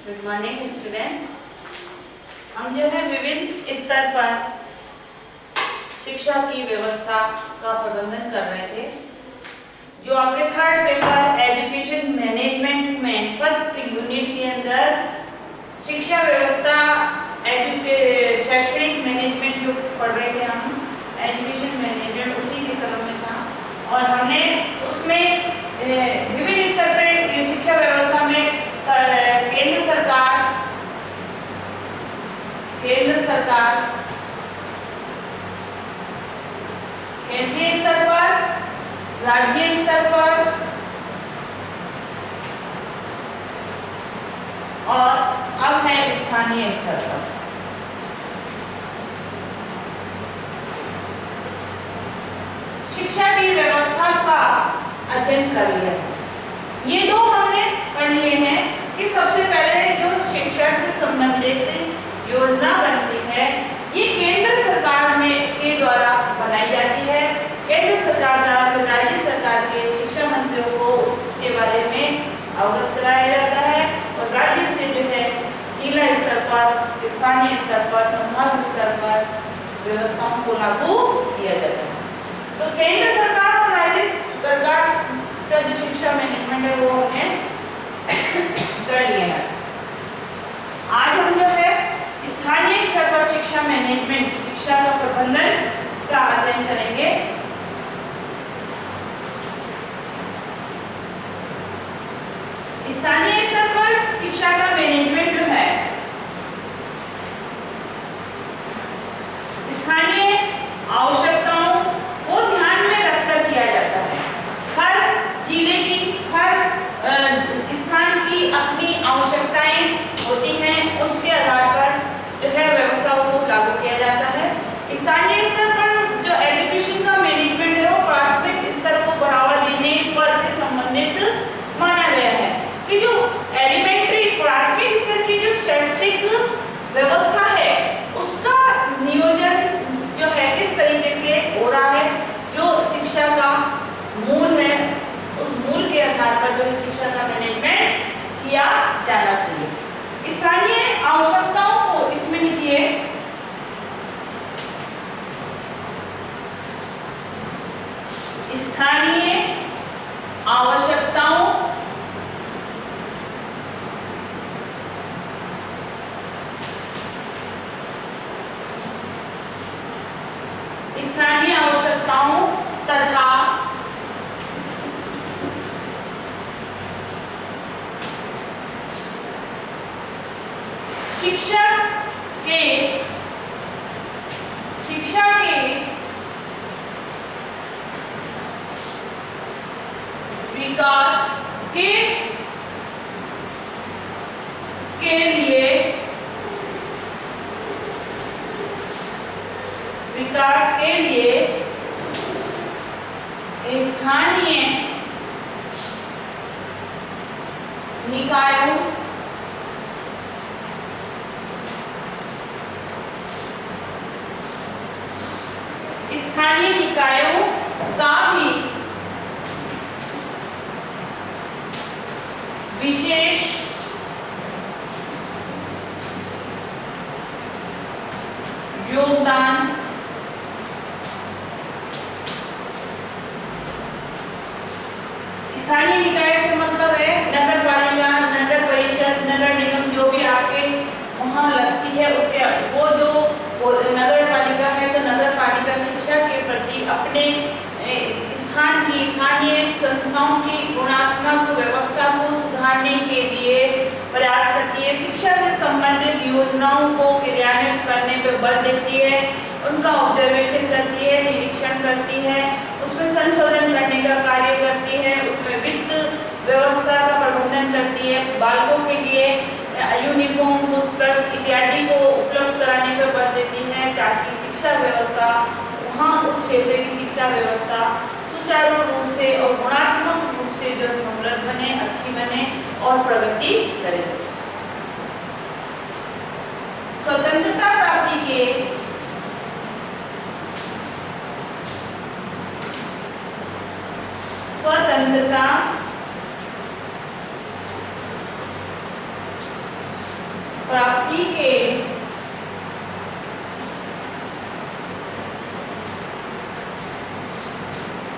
Good morning student. हम जो है विभिन्न स्तर पर शिक्षा की व्यवस्था का प्रबंधन कर रहे थे। जो आपके थर्ड पेपर एजुकेशन मैनेजमेंट में फर्स्ट यूनिट के अंदर शिक्षा व्यवस्था शैक्षणिक मैनेजमेंट जो पढ़ रहे थे हम, एजुकेशन मैनेजमेंट उसी के क्रम में था। और हमने उसमें विभिन्न स्तर पर शिक्षा व्यवस्था में केंद्र सरकार, केंद्रीय स्तर पर, राज्य स्तर पर और अब है स्थानीय स्तर पर। शिक्षा की व्यवस्था का अध्ययन कर लिया। ये दो हमने पढ़ लिए हैं कि सबसे पहले जो शिक्षा से संबंधित योजना बनती है ये केंद्र सरकार में के द्वारा बनाई जाती है। केंद्र सरकार द्वारा फिर राज्य सरकार के शिक्षा मंत्रियों को उसके बारे में अवगत कराया जाता है और राज्य से जो है जिला स्तर पर, स्थानीय स्तर पर, संभाग स्तर पर व्यवस्थाओं को लागू किया जाता है। तो केंद्र सरकार और राज्य सरकार का जो शिक्षा मैनेजमेंट है वो हमने कर लिया है। आज हम जो है स्थानीय स्तर पर शिक्षा मैनेजमेंट, शिक्षा का प्रबंधन का अध्ययन करेंगे। स्थानीय स्तर पर शिक्षा का मैनेजमेंट जो है स्थानीय आवश्यकताओं को ध्यान में रखकर किया जाता है। हर जिले की, हर स्थान की अपनी आवश्यकताएं होती हैं, उसके आधार पर जो है व्यवस्थाओं को लागू किया जाता है। स्थानीय स्तर पर जो एजुकेशन का मैनेजमेंट है वो प्राथमिक स्तर को बढ़ावा देने पर से संबंधित माना गया है कि जो एलिमेंट्री प्राथमिक स्तर की जो शैक्षिक व्यवस्था है उसका नियोजन जो है किस तरीके से हो रहा है, जो शिक्षा का मूल है उस मूल के आधार पर जो शिक्षा का मैनेजमेंट किया जाना चाहिए। स्थानीय आवश्यकताओं को इसमें लिखिए। स्थानीय आवश्यकताओं तथा शिक्षा के विकास के लिए स्थानीय निकायों का भी विशेष योगदान स्थानीय निकाय से मतलब है नगर पालिका, नगर परिषद, नगर निगम जो भी आपके वहाँ लगती है उसके वो नगर पालिका है तो नगर पालिका शिक्षा के प्रति अपने स्थान की स्थानीय संस्थाओं की गुणात्मक व्यवस्था को सुधारने के लिए प्रयास करती है। शिक्षा से संबंधित योजनाओं को क्रियान्वित करने पर बल देती है, उनका ऑब्जर्वेशन करती है, निरीक्षण करती है, उसमें संशोधन करने का कार्य करती है, उसमें वित्त व्यवस्था का प्रबंधन करती है, बालकों के लिए यूनिफॉर्म, पुस्तक इत्यादि को उपलब्ध कराने पर बल देती है ताकि शिक्षा व्यवस्था वहाँ उस क्षेत्र की शिक्षा व्यवस्था सुचारू रूप से और गुणात्मक रूप से जो समृद्ध बने, अच्छी बने और प्रगति करे। स्वतंत्रता प्राप्ति के प्राप्ति के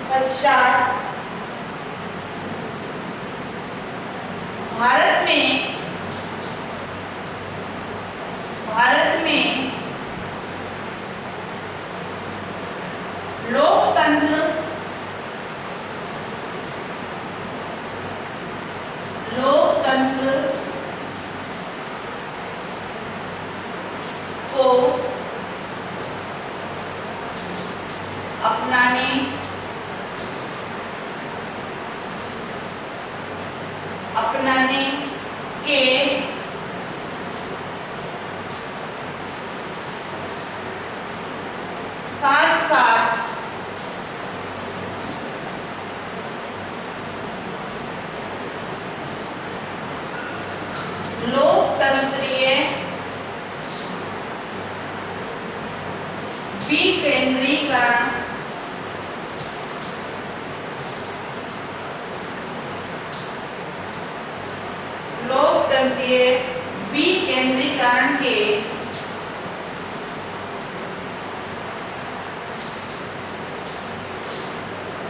पश्चात भारत में लोकतंत्र को अपनाने के साथ साथ लोकतंत्रीय विकेंद्रीकरण के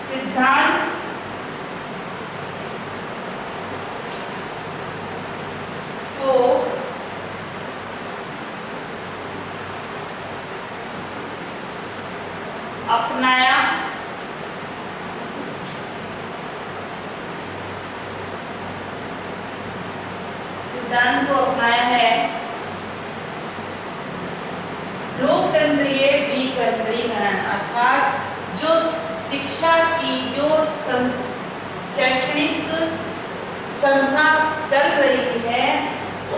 सिद्धांत को अपनाया है। लोकतंत्रीय विकेंद्रीकरण अर्थात जो शिक्षा की जो शैक्षणिक संस्था चल रही है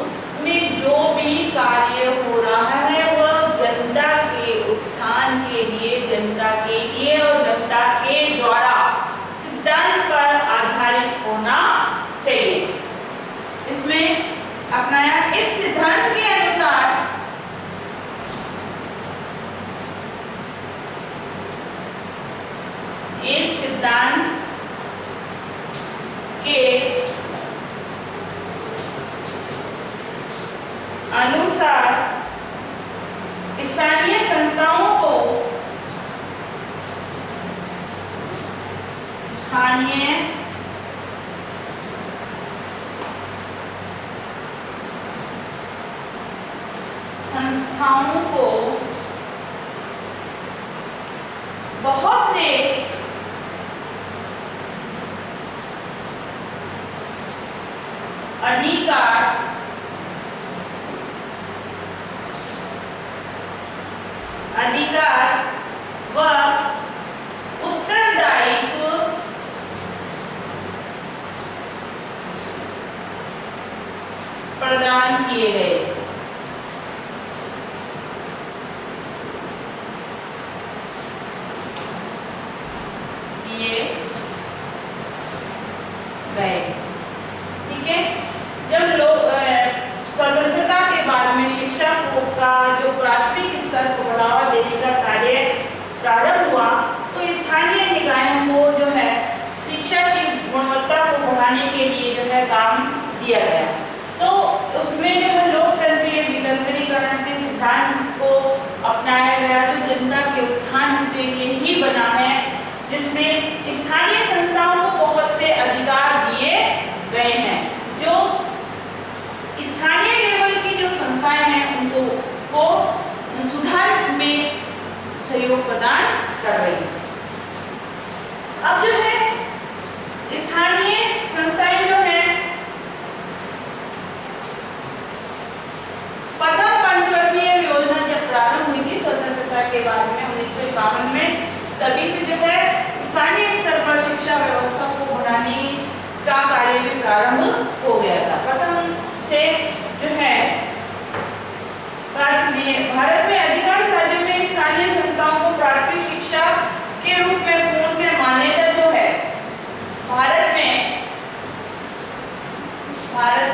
उसमें जो भी कार्य हो रहा है वह जनता के उत्थान के लिए, जनता के लिए और जनता के द्वारा सिद्धांत पर आधारित होना चाहिए। इसमें अपनाया इस सिद्धांत के अनुसार इस सिद्धांत के अनुसार स्थानीय संस्थाओं को बहुत से अधिकार व उत्तरदायित्व प्रदान किए गए। ठीक है, जब लोग स्वतंत्रता के बाद में शिक्षा का जो प्राथमिक स्तर को बढ़ावा देने का कार्य प्रारंभ हुआ तो स्थानीय निकायों को जो है शिक्षा की गुणवत्ता को बढ़ाने के लिए जो है काम दिया गया। तो उसमें जो है लोकतंत्रीय विकेंद्रीकरण के सिद्धांत को अपनाया गया जो जनता के उत्थान के लिए ही बना है, जिसमें स्थानीय संस्थाओं को बहुत से अधिकार दिए गए हैं। जो स्थानीय लेवल की जो संस्थाएं हैं उनको सुधार में सहयोग प्रदान कर रही है। अब जो है स्थानीय संस्थाएं जो है प्रथम पंचवर्षीय योजना जब प्रारंभ हुई थी स्वतंत्रता के बाद में 1951 में, तभी से जो है स्थानीय स्तर पर शिक्षा व्यवस्था को बढ़ाने का कार्य भी प्रारंभ हो गया था। प्रथम से जो है भारत में अधिकांश राज्यों में स्थानीय संस्थाओं को प्राथमिक शिक्षा के रूप में पूर्णतः मान्यता जो है भारत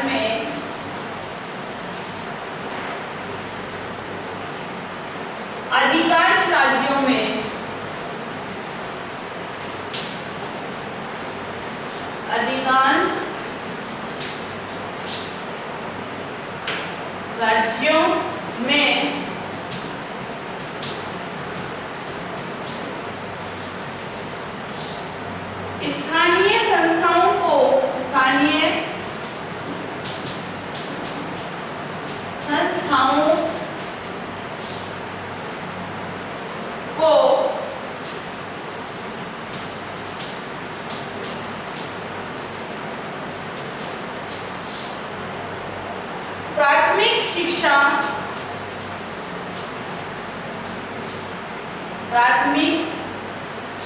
में अधिकांश राज्यों में राज्यों में स्थानीय संस्थाओं को प्राथमिक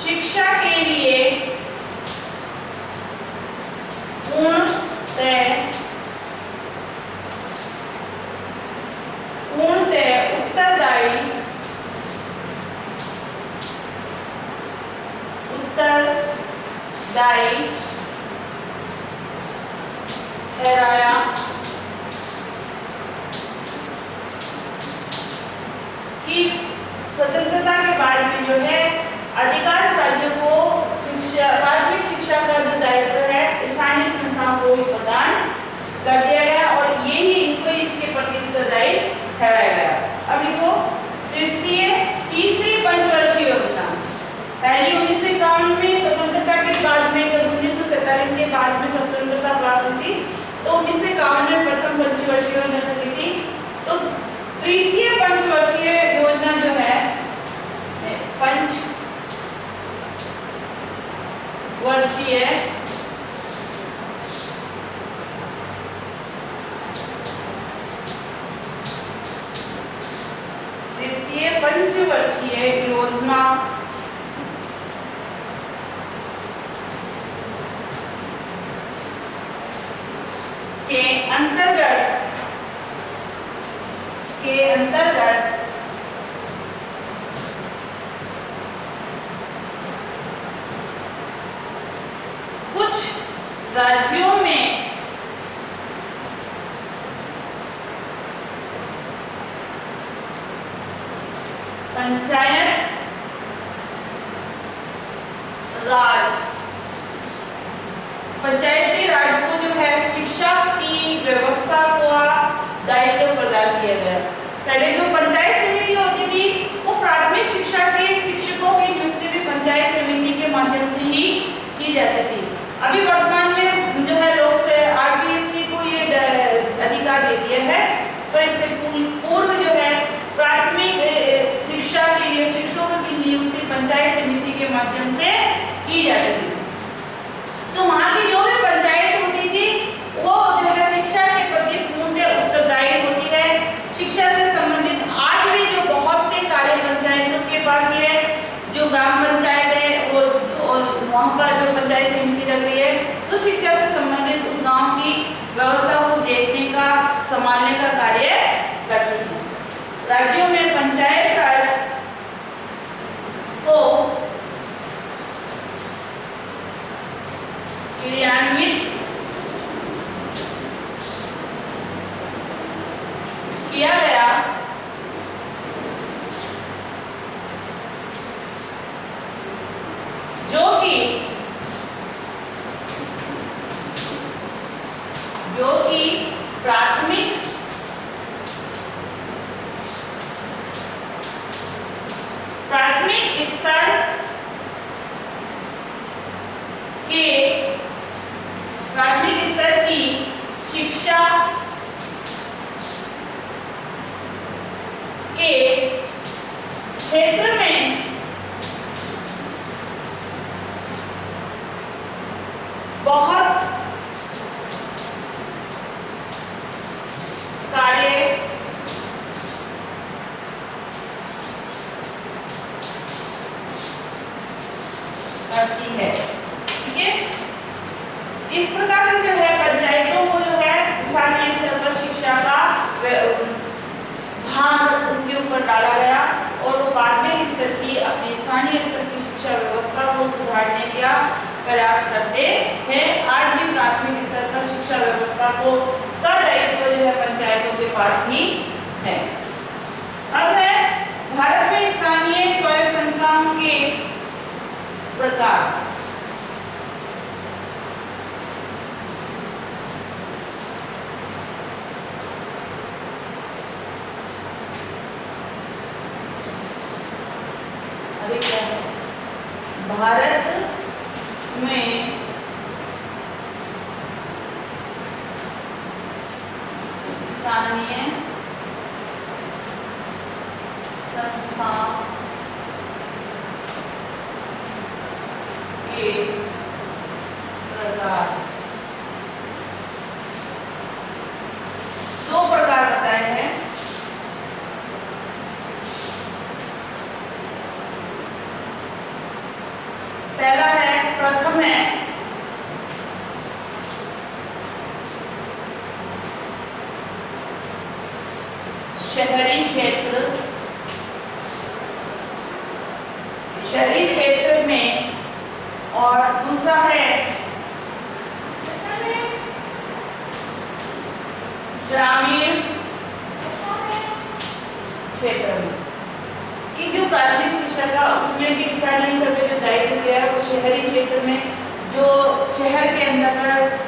शिक्षा के लिए पूर्णतः उत्तरदायी ठहराया कि स्वतंत्रता के बाद में जो है अधिकांश राज्यों को प्राथमिक शिक्षा का जो दायित्व है स्थानीय संस्थाओं को ही प्रदान कर दिया गया और ये ही इनको इसके प्रति उत्तरदायी ठहराया गया। अब देखो तीसरी पंचवर्षीय योजना पहली 1951 में स्वतंत्रता के बाद में, जब 1947 के बाद में स्वतंत्रता प्राप्त हुई तो 1951 में प्रथम पंचवर्षीय योजना की थी। तो तृतीय पंचवर्षीय योजना जो है पंचवर्षीय योजना के अंतर्गत कुछ राज्यों में पंचायत पंचायती राज को जो है शिक्षा की व्यवस्था का दायित्व प्रदान किया गया। पहले जो पंचायत समिति होती थी वो प्राथमिक शिक्षा के शिक्षकों की नियुक्ति भी पंचायत समिति के माध्यम से ही की जाती थी। अभी वर्तमान में जो है लोग से आरबीएससी को ये अधिकार दे दिया है, पर इससे पूर्व जो है प्राथमिक शिक्षा के लिए शिक्षकों की नियुक्ति पंचायत समिति के माध्यम से की जाती थी। तो वहाँ की जो भी पंचायत होती थी वो जो है शिक्षा के प्रति पूर्णतः उत्तरदायी होती है। शिक्षा से संबंधित आज भी जो बहुत से कार्य पंचायतों के पास ये जो ग्राम पंचायत है वो वहाँ पर जो पंचायत समिति लग रही है तो शिक्षा से संबंधित उस गांव की व्यवस्था को देखने का, संभालने का कार्य करती है। राज्यों में पंचायत राज को क्रियान्वित किया गया जो कि प्राथमिक स्तर की शिक्षा के क्षेत्र में बहुत कार्य करती है। ठीक है, इस प्रकार से जो है पंचायतों को जो है स्थानीय स्तर पर शिक्षा का भार उनके ऊपर डाला गया और वो प्राथमिक स्तर की अपनी स्थानीय स्तर की शिक्षा व्यवस्था को सुधारने का प्रयास करते हैं। आज भी प्राथमिक स्तर पर शिक्षा व्यवस्था को का दायित्व जो है पंचायतों के पास ही है। अब है भारत में स्थानीय स्वयं संस्थाओं के प्रकार। भारत में स्थानीय संस्था के प्रकार, दो प्रकार बताए हैं। पहला है, प्रथम है शहरी क्षेत्र, शहरी क्षेत्र में, और दूसरा है ग्रामीण क्षेत्र में। कि जो प्राथमिक शिक्षा का उसमें भी स्थानीय स्तर पे जो दायित्व दिया है वो शहरी क्षेत्र में, जो शहर के अंदर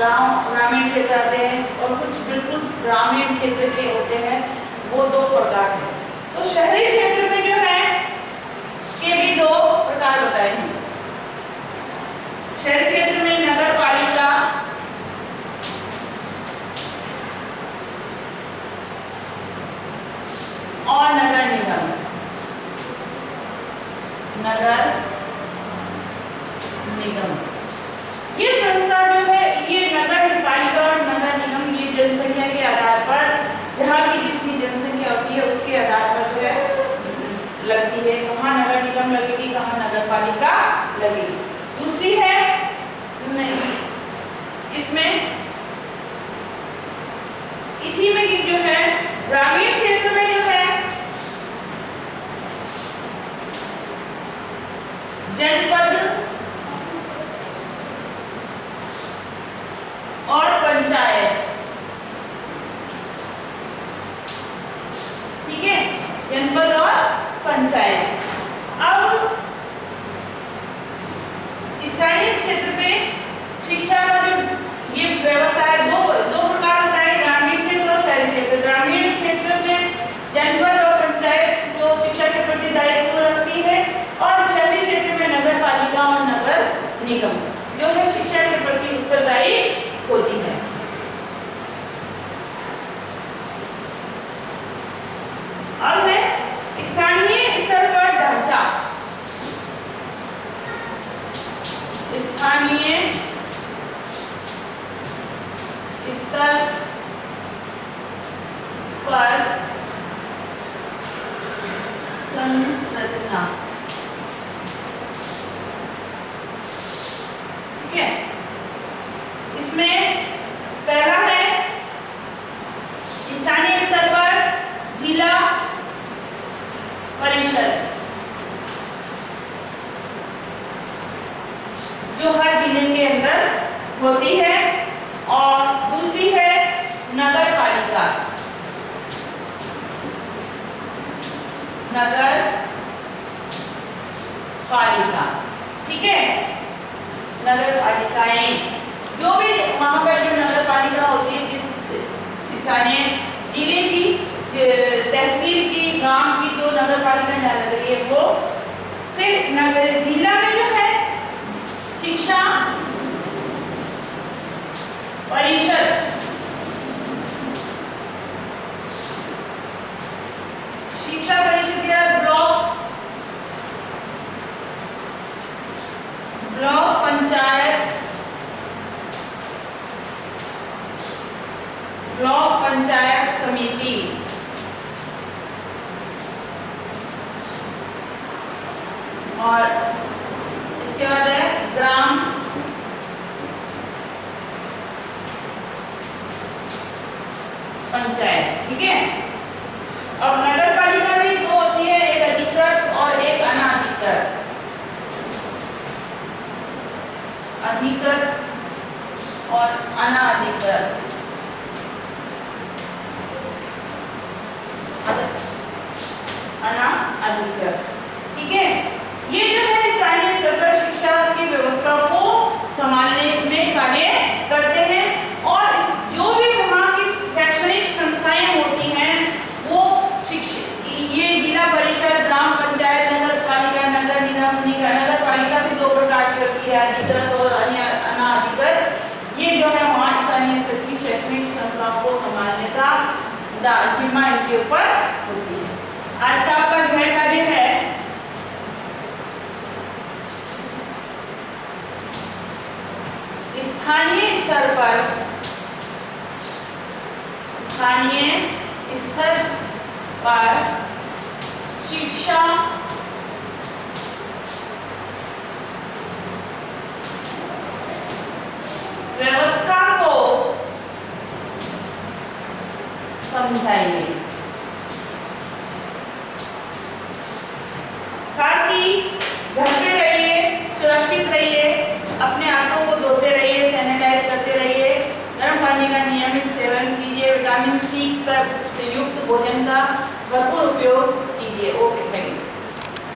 गांव ग्रामीण क्षेत्र आते हैं और कुछ बिल्कुल ग्रामीण क्षेत्र के होते हैं, वो दो प्रकार हैं। तो शहरी क्षेत्र में जो है के भी दो प्रकार बताए हैं। शहरी क्षेत्र में नगर पालिका और नगर निगम। नगर निगम ये संस्था जो है, ये नगर पालिका और नगर निगम, ये जनसंख्या के आधार पर, जहाँ की जितनी जनसंख्या होती है उसके आधार पर जो है लगती है। कहाँ नगर निगम लगेगी, कहाँ नगर पालिका लगेगी। दूसरी है इसमें, इसी में जो है ग्रामीण क्षेत्र में जो है जनपद और पंचायत, ठीक है, जनपद और पंचायत। अब स्थानीय क्षेत्र में शिक्षा का जो ये व्यवस्था है, दो प्रकार होता है, ग्रामीण क्षेत्र और शहरी क्षेत्र। ग्रामीण क्षेत्र में जनपद और पंचायत जो शिक्षा के प्रति दायित्व रखती है, और शहरी क्षेत्र में नगर पालिका और नगर निगम जो है शिक्षा के प्रति उत्तरदायी होती है। अब है स्थानीय स्तर पर ढांचा। स्थानीय स्तर पर संरचना, ठीक है। इसमें पहला है स्थानीय स्तर पर जिला परिषद, जो हर जिले के अंदर होती है, और दूसरी है नगर पालिका। नगर पालिका, ठीक है। नगर पालिकाएं जो भी वहां पर जो नगर पालिका होती है, जिस स्थानीय जिले की, तहसील की, गांव की जो नगर पालिका जाना है, वो फिर नगर जिला में जो है शिक्षा परिषद, शिक्षा परिषद के ब्लॉक पंचायत, ब्लॉक पंचायत समिति, और इसके बाद है ग्राम पंचायत, ठीक है। अब नगर पालिका भी दो होती है, एक अधिकृत और एक अनाधिकृत। अधिकृत और अनाधिकृत। अनाधिकृत, ठीक है। ये जो है स्थानीय स्तर पर शिक्षा की व्यवस्था को संभालने में कार्य करते हैं, और जो भी वहाँ की शैक्षणिक संस्थाएं होती हैं वो ये जिला परिषद, ग्राम पंचायत, नगर पालिका, नगर निगम, नगर जिम्मा इनके ऊपर होती है। आज का आपका गृह कार्य है स्थानीय स्तर पर शिक्षा व्यवस्था को समझाइए। साथ ही घर पे रहिए, सुरक्षित रहिए, अपने हाथों को धोते रहिए, सैनिटाइज करते रहिए, गर्म पानी का नियमित सेवन कीजिए, विटामिन सी से युक्त भोजन का भरपूर उपयोग